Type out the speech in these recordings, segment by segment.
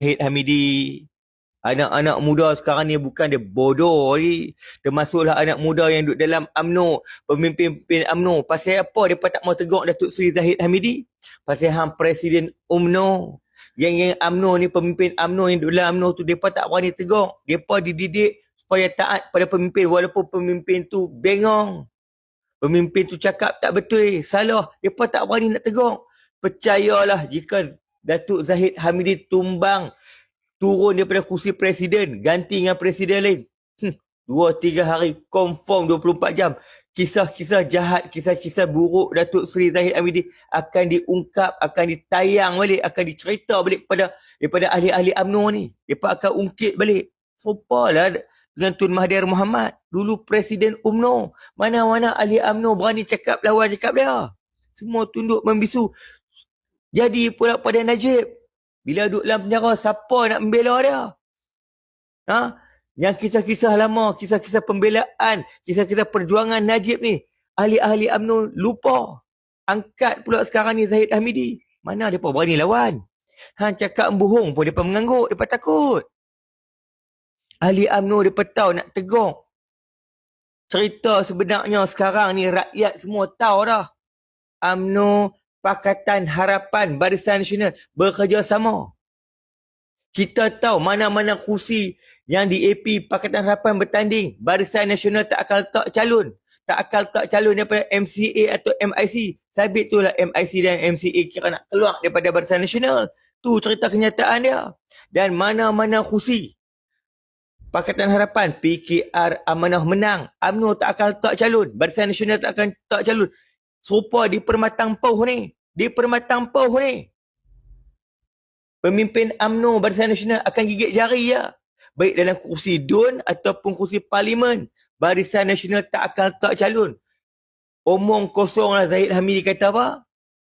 Zahid Hamidi. Anak-anak muda sekarang ni bukan dia bodoh ni. Termasuklah anak muda yang duduk dalam UMNO, pemimpin-pemimpin UMNO. Pasal apa mereka tak mau tegur Datuk Seri Zahid Hamidi? Pasal hang Presiden UMNO. Yang UMNO ni, pemimpin UMNO yang duduk dalam UMNO tu, mereka tak berani tegur. Mereka dididik supaya taat pada pemimpin walaupun pemimpin tu bengong. Pemimpin tu cakap tak betul, salah. Mereka tak berani nak tegur. Percayalah jika Datuk Zahid Hamidi turun daripada kursi presiden, ganti dengan presiden lain. 2-3 hari, confirm 24 jam. Kisah-kisah jahat, kisah-kisah buruk Datuk Seri Zahid Hamidi akan diungkap, akan ditayang balik, akan dicerita balik daripada ahli-ahli UMNO ni. Mereka akan ungkit balik. Serupalah dengan Tun Mahathir Mohamad, dulu presiden UMNO. Mana-mana ahli UMNO berani lawan cakap dia. Semua tunduk membisu. Jadi pula pada Najib. Bila duduk dalam penjara, siapa nak membela dia? Yang kisah-kisah lama, kisah-kisah pembelaan, kisah-kisah perjuangan Najib ni, ahli-ahli UMNO lupa. Angkat pula sekarang ni Zahid Hamidi. Mana mereka berani lawan? Hang cakap bohong pun mereka mengangguk, mereka takut. Ahli UMNO mereka tahu nak tegur. Cerita sebenarnya sekarang ni rakyat semua tahu dah. UMNO, Pakatan Harapan, Barisan Nasional bekerjasama. Kita tahu mana-mana kursi yang di AP Pakatan Harapan bertanding, Barisan Nasional tak akan letak calon. Tak akan letak calon daripada MCA atau MIC. Sabit itulah MIC dan MCA kira nak keluar daripada Barisan Nasional. Tu cerita kenyataan dia. Dan mana-mana kursi Pakatan Harapan, PKR, Amanah menang, UMNO tak akan letak calon. Barisan Nasional tak akan letak calon. Serupa di Permatang Pauh ni. Di Permatang Pauh ni. Pemimpin UMNO Barisan Nasional akan gigit jari ya. Baik dalam kursi DUN ataupun kursi Parlimen. Barisan Nasional tak akan letak calon. Omong kosong lah Zahid Hamidi kata apa?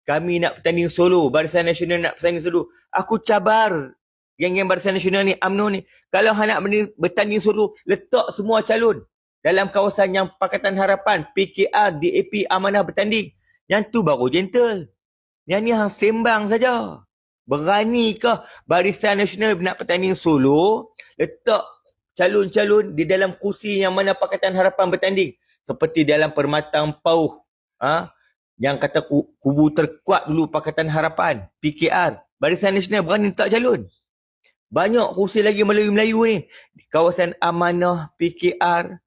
Kami nak bertanding solo. Barisan Nasional nak bertanding solo. Aku cabar geng-geng Barisan Nasional ni, UMNO ni. Kalau nak bertanding solo, letak semua calon. Dalam kawasan yang Pakatan Harapan, PKR, DAP, Amanah bertanding. Yang tu baru gentle. Yang ni hang sembang saja. Beranikah Barisan Nasional nak bertanding solo, letak calon-calon di dalam kursi yang mana Pakatan Harapan bertanding? Seperti dalam Permatang Pauh. Yang kata kubu terkuat dulu Pakatan Harapan, PKR. Barisan Nasional berani letak calon. Banyak kursi lagi Melayu-Melayu ni. Kawasan Amanah, PKR,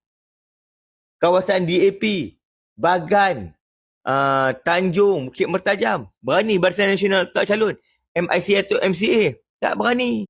kawasan DAP, Bagan, Tanjung, Bukit Mertajam. Berani Barisan Nasional letak calon. MIC atau MCA tak berani.